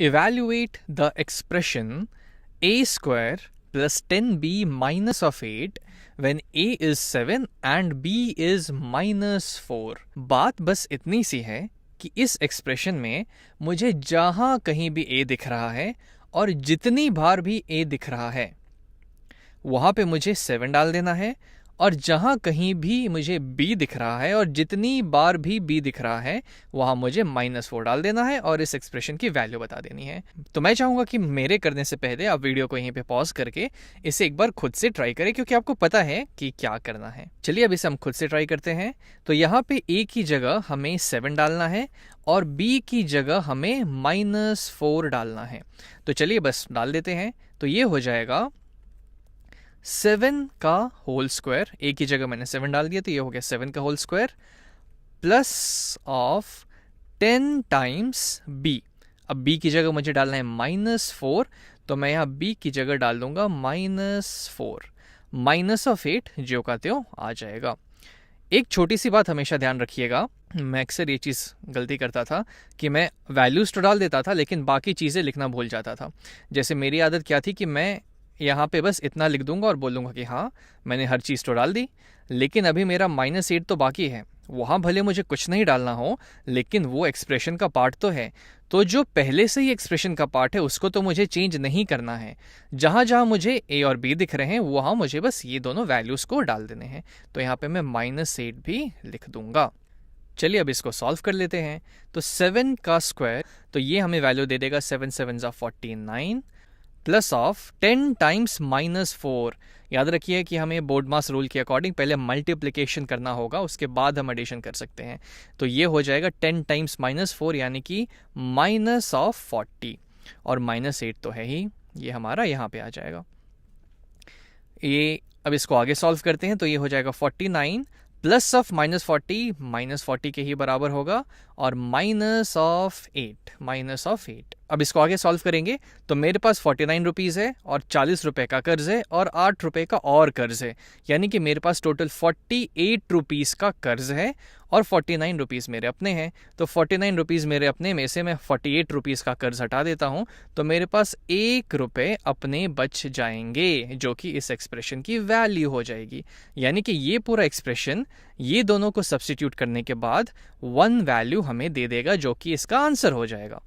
Evaluate the expression a square plus 10b minus of 8 when a is 7 and b is -4। बात बस इतनी सी है कि इस एक्सप्रेशन में मुझे जहाँ कहीं भी a दिख रहा है और जितनी बार भी a दिख रहा है वहाँ पे मुझे 7 डाल देना है, और जहाँ कहीं भी मुझे b दिख रहा है और जितनी बार भी b दिख रहा है वहाँ मुझे -4 डाल देना है और इस एक्सप्रेशन की वैल्यू बता देनी है। तो मैं चाहूँगा कि मेरे करने से पहले आप वीडियो को यहीं पे पॉज करके इसे एक बार खुद से ट्राई करें, क्योंकि आपको पता है कि क्या करना है। चलिए अब इसे हम खुद से ट्राई करते हैं। तो यहाँ पे a की जगह हमें 7 डालना है और b की जगह हमें -4 डालना है। तो चलिए बस डाल देते हैं। तो ये हो जाएगा 7 का होल स्क्वायर, ए की जगह मैंने 7 डाल दिया तो ये हो गया 7 का whole square plus of 10 times b। अब b की जगह मुझे डालना है -4, तो मैं यहाँ b की जगह डाल दूंगा -4, माइनस ऑफ 8 ज्यों का त्यों आ जाएगा। एक छोटी सी बात हमेशा ध्यान रखिएगा, मैं अक्सर ये चीज़ गलती करता था कि मैं वैल्यूज़ तो डाल देता था लेकिन बाकी चीज़ें लिखना भूल जाता था। जैसे मेरी आदत क्या थी कि मैं यहाँ पे बस इतना लिख दूंगा और बोलूँगा कि हाँ मैंने हर चीज़ तो डाल दी, लेकिन अभी मेरा -8 तो बाकी है। वहाँ भले मुझे कुछ नहीं डालना हो लेकिन वो एक्सप्रेशन का पार्ट तो है, तो जो पहले से ही एक्सप्रेशन का पार्ट है उसको तो मुझे चेंज नहीं करना है। जहाँ जहाँ मुझे a और b दिख रहे हैं वहाँ मुझे बस ये दोनों वैल्यूज़ को डाल देने हैं। तो यहाँ पे मैं -8 भी लिख दूंगा। चलिए अब इसको सॉल्व कर लेते हैं। तो 7 का स्क्वायर, तो ये हमें वैल्यू दे देगा 7 7 49 प्लस ऑफ 10 टाइम्स -4। याद रखिए कि हमें बोर्ड मास रूल के अकॉर्डिंग पहले मल्टीप्लिकेशन करना होगा, उसके बाद हम एडिशन कर सकते हैं। तो ये हो जाएगा 10 टाइम्स -4 यानी कि -40, और -8 तो है ही, ये हमारा यहाँ पे आ जाएगा। ये अब इसको आगे सॉल्व करते हैं। तो ये हो जाएगा 49 प्लस ऑफ -40 के ही बराबर होगा, और माइनस ऑफ 8। अब इसको आगे सॉल्व करेंगे तो मेरे पास 49 रुपीज़ है और 40 रुपये का कर्ज है और 8 रुपये का और कर्ज है, यानी कि मेरे पास टोटल 48 रुपीज़ का कर्ज है और 49 रुपीज़ मेरे अपने हैं। तो 49 रुपीज़ मेरे अपने में से मैं 48 रुपीज़ का कर्ज हटा देता हूँ, तो मेरे पास 1 रुपये अपने बच जाएंगे, जो कि इस एक्सप्रेशन की वैल्यू हो जाएगी। यानी कि ये पूरा एक्सप्रेशन ये दोनों को सब्स्टिट्यूट करने के बाद 1 वैल्यू हमें दे देगा, जो कि इसका आंसर हो जाएगा।